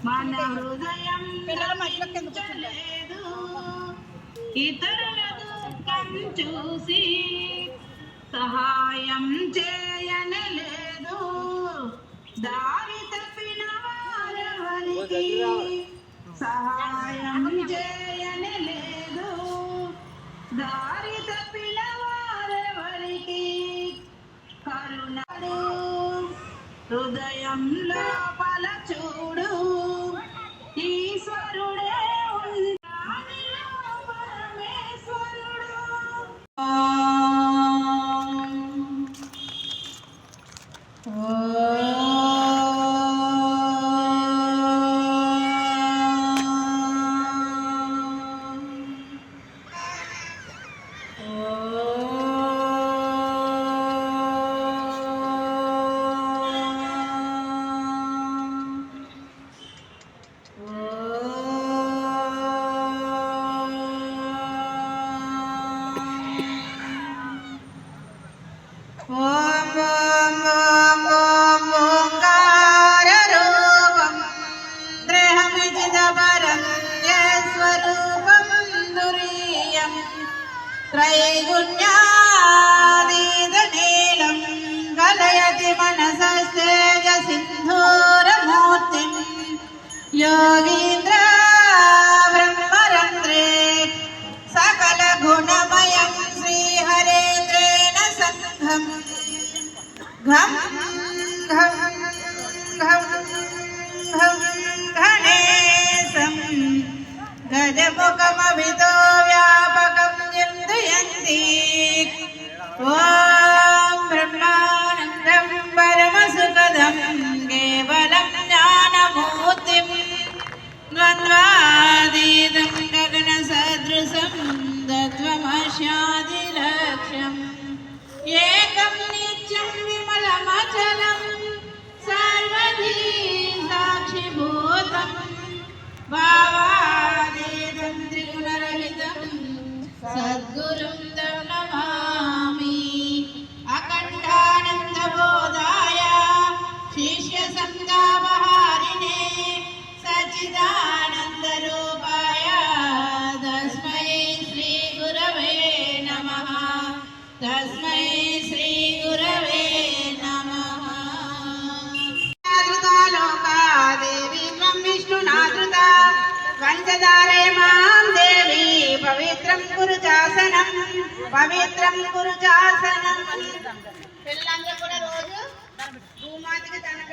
మన హృదయం ఇతరుల దుఃఖం చూసి సహాయం చేయనలేదు. దారి తప్పిన వారెవరికి సహాయం చేయనలేదు. దారి తప్పిన వారెవరికి కరుణడు హృదయంలో పల చూడు. ఈశ్వరుడే పరమేశ్వరుడు. त्रैगुण्यादीदनीलं कलयति मनसस्तेज सिन्धूरमूर्तिं योगीन्द्र ब्रह्मरन्ध्रे सकलगुणमयं श्रीहरेन्द्रेण सङ्घं घं घं घं घं गणेशं गजमुखमभितो व्यापकं चिन्तयन्ति। ॐ ब्रह्मानन्दं परमसुखदं केवलं ज्ञानमूर्तिं द्वन्द्वातीतं गगनसदृशं तत्त्वमस्यादिलक्ष्यम् एकं नित्यं विमलमचलं सर्वधी साक्षिभूतं भावातीतं त्रिगुणरहितं सद्गुरुं तं नमामि। अखण्डानन्दबोधाय शिष्यसन्तापहारिणे सच्चिदानन्दरूपाय तस्मै श्रीगुरवे नमः। तस्मै श्रीगुरवे नमः। लोकादेवी त्वं विष्णुनादृता पंचदारे मां देवी पवित्रं कुरु शासनं पवित्रं कुरु शासनं। పిల్లలందరూ కూడా రోజు భూమాతకి దండం